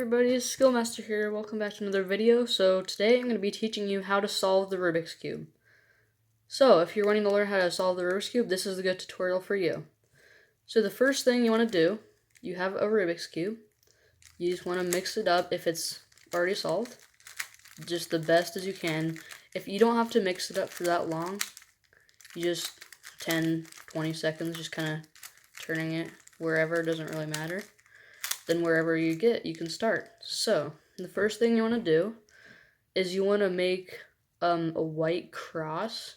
everybody, it's Skillmaster here. Welcome back to another video. So today I'm going to be teaching you how to solve the Rubik's Cube. So if you're wanting to learn how to solve the Rubik's Cube, this is a good tutorial for you. So the first thing you want to do, you have a Rubik's Cube. You just want to mix it up if it's already solved, just the best as you can. If you don't have to mix it up for that long, you just 10-20 seconds just kind of turning it wherever, it doesn't really matter. Then wherever you get, you can start. So the first thing you want to do is you want to make a white cross.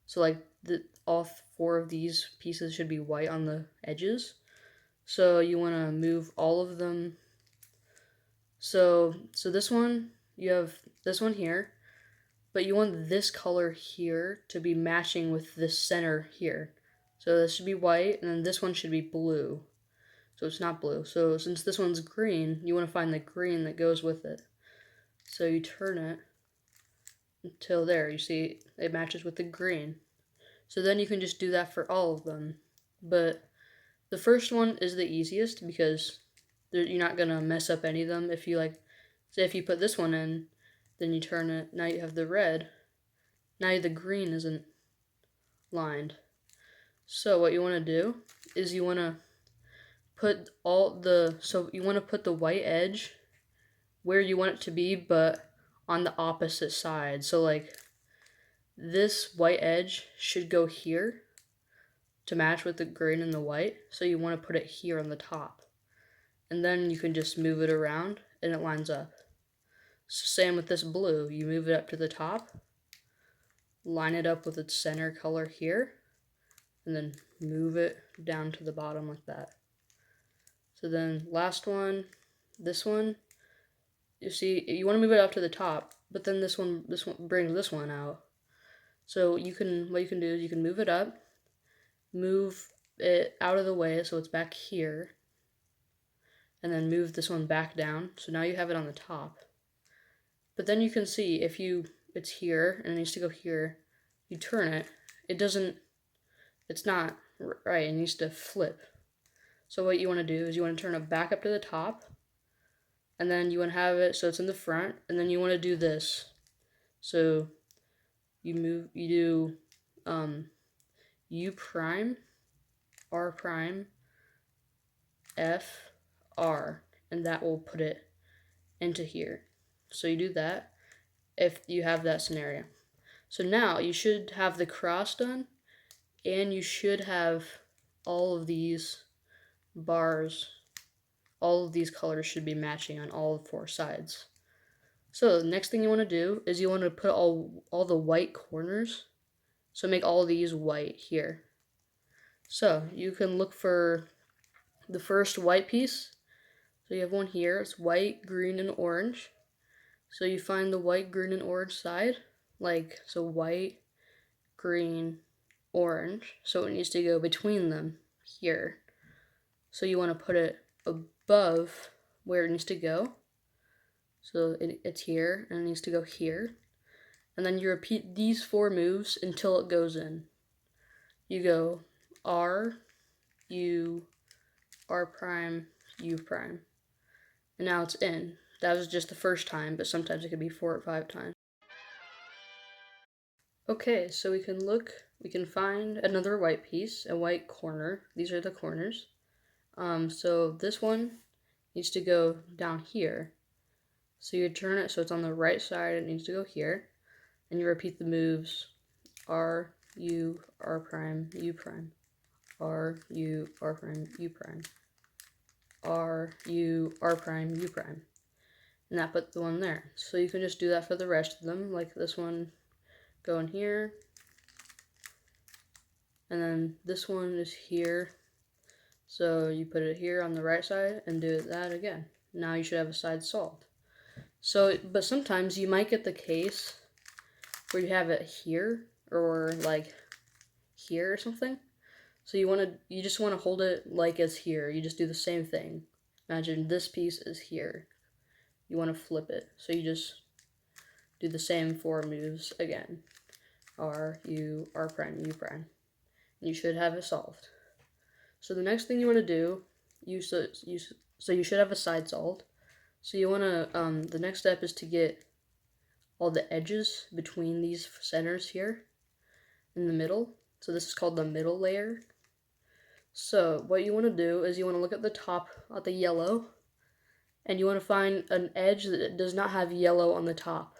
So like all four of these pieces should be white on the edges. So you want to move all of them. So this one, you have this one here, but you want this color here to be matching with this center here. So this should be white, and then this one should be blue. So it's not blue. So since this one's green, you want to find the green that goes with it. So you turn it until there. You see it matches with the green. So then you can just do that for all of them. But the first one is the easiest because you're not going to mess up any of them. If you say if you put this one in, then you turn it. Now you have the red. Now the green isn't lined. So what you want to do is you want to put you want to put the white edge where you want it to be, but on the opposite side. So like this white edge should go here to match with the green and the white. So you want to put it here on the top. And then you can just move it around and it lines up. So same with this blue. You move it up to the top, line it up with its center color here, and then move it down to the bottom like that. So then last one, this one, you see, you want to move it up to the top, but then this one brings this one out. So what you can do is you can move it up, move it out of the way so it's back here, and then move this one back down. So now you have it on the top. But then you can see it's here and it needs to go here, you turn it, it's not right, it needs to flip. So what you want to do is you want to turn it back up to the top, and then you want to have it so it's in the front, and then you want to do this. So you do U prime, R prime, F, R, and that will put it into here. So you do that if you have that scenario. So now you should have the cross done, and you should have all of these bars, all of these colors should be matching on all four sides. So the next thing you want to do is you want to put all the white corners. So make all these white here. So you can look for the first white piece. So you have one here, it's white, green, and orange. So you find the white, green, and orange side, so white, green, orange. So it needs to go between them here. So you want to put it above where it needs to go. So it's here, and it needs to go here. And then you repeat these four moves until it goes in. You go R, U, R prime, U prime. And now it's in. That was just the first time, but sometimes it could be 4 or 5 times. Okay, so we can find another white piece, a white corner. These are the corners. So this one needs to go down here. So you turn it so it's on the right side, it needs to go here. And you repeat the moves R, U, R prime, U prime. R, U, R prime, U prime. R, U, R prime, U prime. And that put the one there. So you can just do that for the rest of them, like this one going here. And then this one is here. So you put it here on the right side and do that again. Now you should have a side solved. So, but sometimes you might get the case where you have it here or like here or something. So you just want to hold it like it's here. You just do the same thing. Imagine this piece is here. You want to flip it. So you just do the same 4 moves again. R, U, R prime, U prime. And you should have it solved. So the next thing you want to do, so you should have a side solved. So you want to, the next step is to get all the edges between these centers here in the middle. So this is called the middle layer. So what you want to do is you want to look at the top, at the yellow, and you want to find an edge that does not have yellow on the top.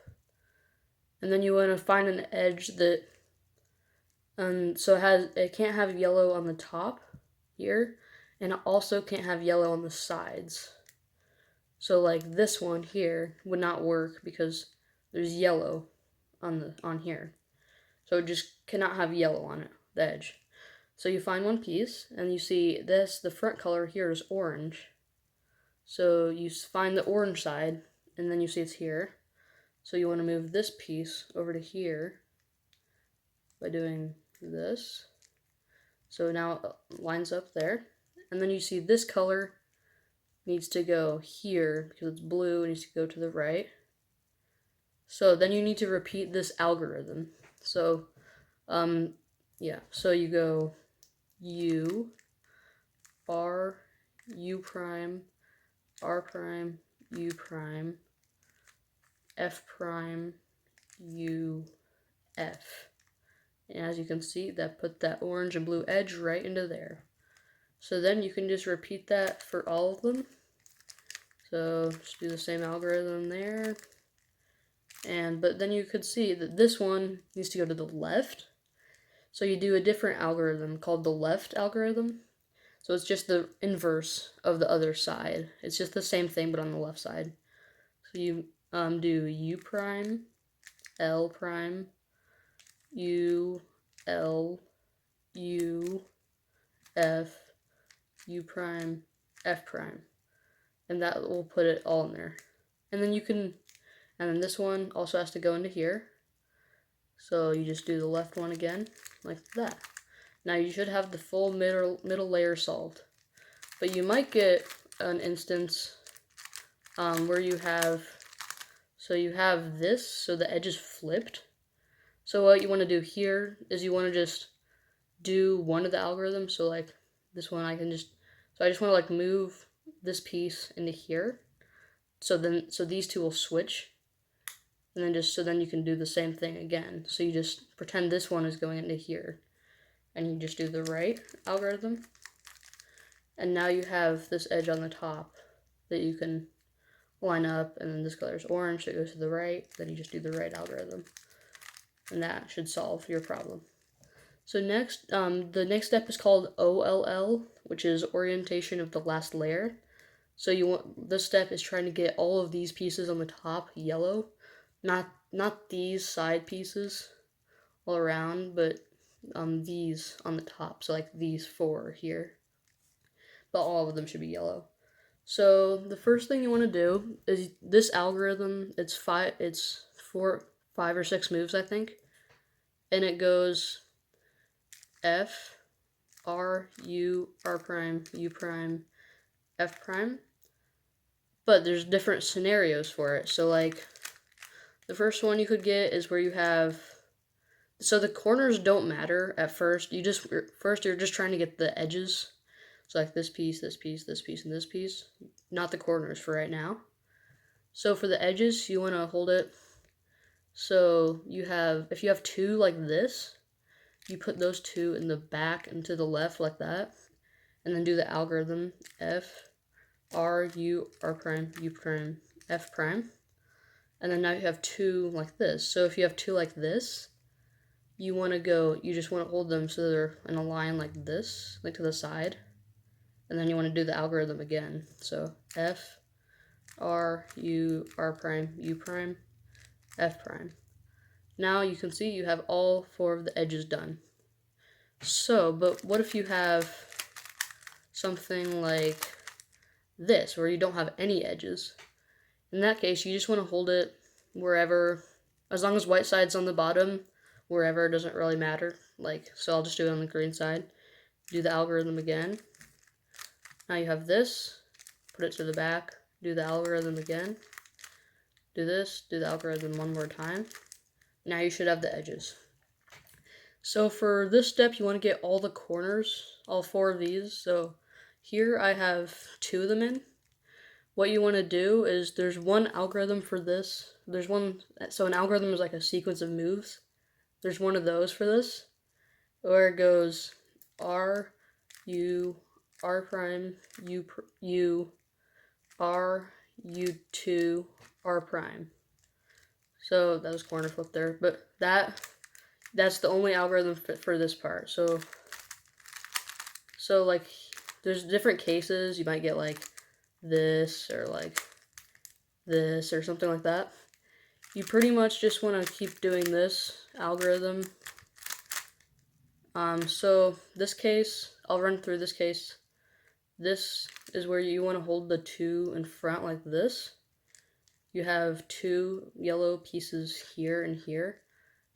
And then you want to find an edge that, so it can't have yellow on the top here, and it also can't have yellow on the sides. So like this one here would not work because there's yellow on here. So it just cannot have yellow on it, the edge. So you find one piece and you see this, the front color here is orange. So you find the orange side and then you see it's here. So you want to move this piece over to here by doing this. So now it lines up there. And then you see this color needs to go here because it's blue, it needs to go to the right. So then you need to repeat this algorithm. So, so you go U, R, U prime, R prime, U prime, F prime, U, F. And as you can see, that put that orange and blue edge right into there. So then you can just repeat that for all of them. So just do the same algorithm there. But then you could see that this one needs to go to the left. So you do a different algorithm called the left algorithm. So it's just the inverse of the other side. It's just the same thing but on the left side. So you do U prime, L prime, U, L, U, F, U prime, F prime. And that will put it all in there. And then this one also has to go into here. So you just do the left one again, like that. Now you should have the full middle layer solved. But you might get an instance where you have this, so the edge is flipped. So what you want to do here is you want to just do one of the algorithms. So like this one I just want to like move this piece into here. So these two will switch. And then you can do the same thing again. So you just pretend this one is going into here. And you just do the right algorithm. And now you have this edge on the top that you can line up. And then this color is orange, so it goes to the right. Then you just do the right algorithm. And that should solve your problem. So next, the next step is called OLL, which is orientation of the last layer. So this step is trying to get all of these pieces on the top yellow. Not these side pieces all around, but these on the top. So like these four here. But all of them should be yellow. So the first thing you want to do is this algorithm. It's 5 or 6 moves, I think, and it goes F, R, U, R prime, U prime, F prime. But there's different scenarios for it. So like the first one you could get is where you have, so the corners don't matter at first. You're just trying to get the edges. So like this piece, this piece, this piece, and this piece. Not the corners for right now. So for the edges, you want to hold it. So if you have two like this, you put those two in the back and to the left like that. And then do the algorithm F, R, U, R prime, U prime, F prime. And then now you have two like this. So if you have two like this, you just want to hold them so they're in a line like this, like to the side. And then you want to do the algorithm again. So F, R, U, R prime, U prime, F prime. Now you can see you have all 4 of the edges done. So, but what if you have something like this, where you don't have any edges? In that case, you just want to hold it wherever, as long as white side's on the bottom, wherever, it doesn't really matter. So I'll just do it on the green side. Do the algorithm again. Now you have this, put it to the back, do the algorithm again. Do this, do the algorithm one more time. Now you should have the edges. So for this step, you want to get all the corners, all 4 of these. So here I have 2 of them in. what you want to do is there's one algorithm for this. So an algorithm is like a sequence of moves. There's one of those for this, where it goes R, U, R prime, U, R, U2, R prime. So that was corner flip there, but that's the only algorithm for this part. So like there's different cases. You might get like this or like this or something like that. You pretty much just want to keep doing this algorithm. So this case, I'll run through this case. This is where you want to hold the 2 in front like this. You have 2 yellow pieces here and here,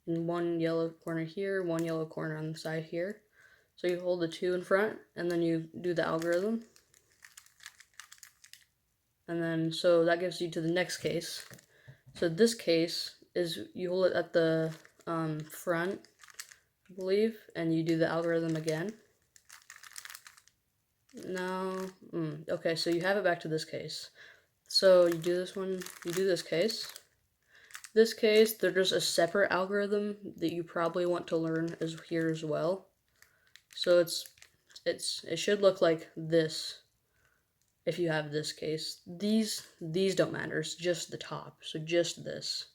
and 1 yellow corner here, 1 yellow corner on the side here. So you hold the 2 in front, and then you do the algorithm. And then, so that gives you to the next case. So this case is you hold it at the front, I believe, and you do the algorithm again. No, okay, so you have it back to this case. So you do this one, you do this case. This case, there's a separate algorithm that you probably want to learn here as well. So it should look like this if you have this case. These don't matter, it's just the top, so just this.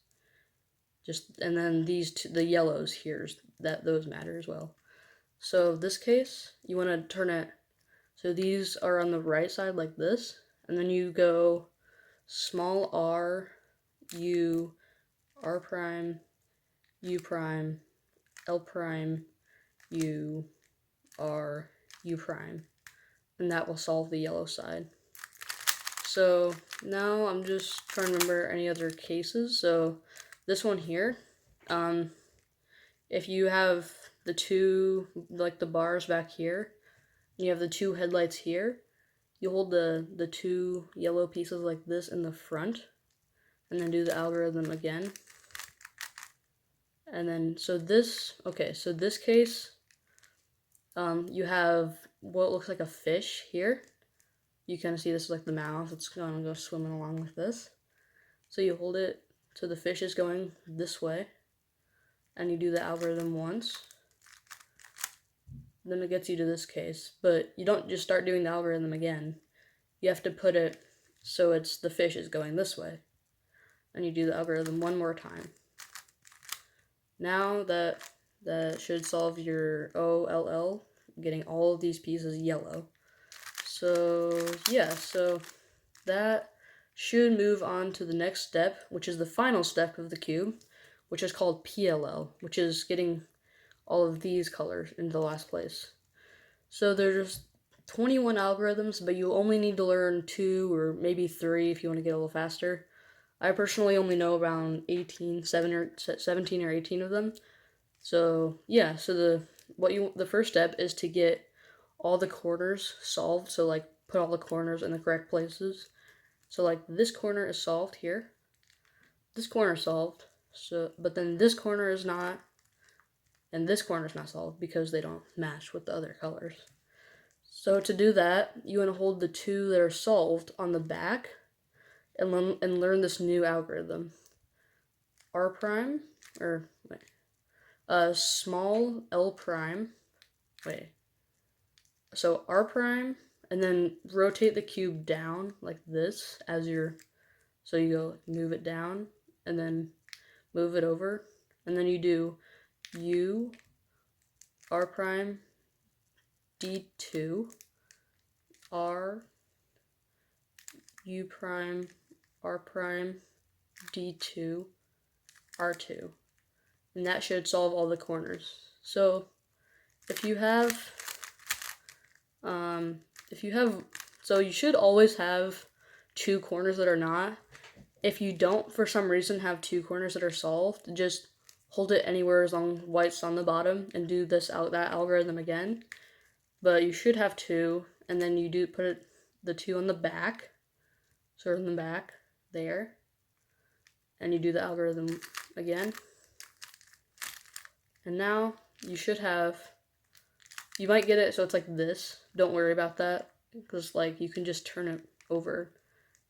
And then these two, the yellows here, those matter as well. So this case, you want to turn it, so these are on the right side like this, and then you go small r, u, r prime, u prime, l prime, u, r, u prime, and that will solve the yellow side. So now I'm just trying to remember any other cases. So this one here, if you have the 2, like the bars back here, and you have the 2 headlights here, you hold the 2 yellow pieces like this in the front, and then do the algorithm again. And then, so this case, you have what looks like a fish here. You kind of see this is like the mouth, it's going to go swimming along with this. So you hold it, so the fish is going this way, and you do the algorithm once. Then it gets you to this case, but you don't just start doing the algorithm again. You have to put it so the fish is going this way, and you do the algorithm one more time. Now that should solve your OLL, getting all of these pieces yellow. So yeah, so that should move on to the next step, which is the final step of the cube, which is called PLL, which is getting all of these colors into the last place. So there's 21 algorithms, but you only need to learn 2 or maybe 3 if you want to get a little faster. I personally only know around 17 or 18 of them. So yeah, so the first step is to get all the corners solved. So like put all the corners in the correct places. So like this corner is solved here. This corner is solved. So but then this corner is not, and this corner is not solved because they don't match with the other colors. So to do that, you want to hold the 2 that are solved on the back and learn this new algorithm. R prime, or small L prime, so R prime, and then rotate the cube down like this so you go move it down, and then move it over, and then you do U, R prime, D2, R, U prime, R prime, D2, R2. And that should solve all the corners. So if you have, so you should always have 2 corners that are not. If you don't, for some reason, have 2 corners that are solved, just hold it anywhere as long as white's on the bottom and do that algorithm again. But you should have 2, and then you put the 2 on the back, sort of in the back there, and you do the algorithm again. And now you should have, you might get it so it's like this. Don't worry about that, because like you can just turn it over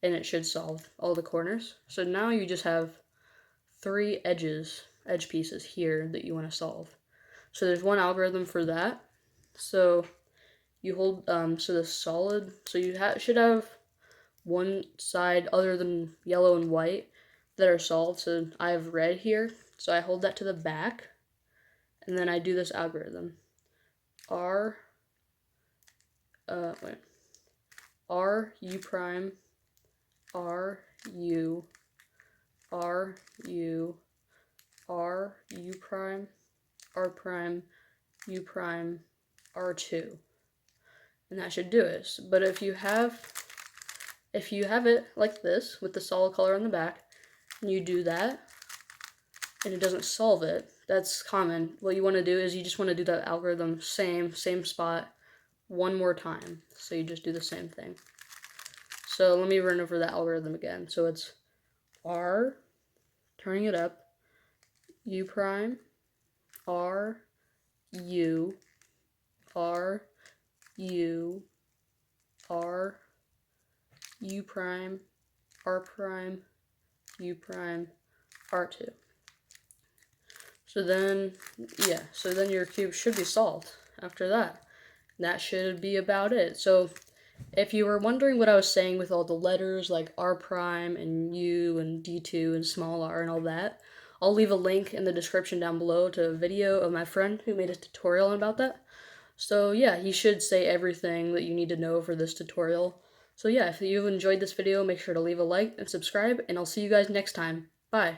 and it should solve all the corners. So now you just have 3 edge pieces here that you want to solve. So there's one algorithm for that. So you hold, so the solid, so you should have one side other than yellow and white that are solved. So I have red here, so I hold that to the back, and then I do this algorithm. R U prime, R U, R U, R U prime, R prime, U prime, R2. And that should do it. But if you have it like this with the solid color on the back, and you do that, and it doesn't solve it, that's common. What you want to do is you just want to do that algorithm same spot one more time. So you just do the same thing. So let me run over that algorithm again. So it's R, turning it up, U prime, R, U, R, U, R, U prime, R prime, U prime, R2. So then your cube should be solved after that. That should be about it. So if you were wondering what I was saying with all the letters like R prime and U and D2 and small r and all that, I'll leave a link in the description down below to a video of my friend who made a tutorial about that. So yeah, he should say everything that you need to know for this tutorial. So yeah, if you've enjoyed this video, make sure to leave a like and subscribe, and I'll see you guys next time. Bye.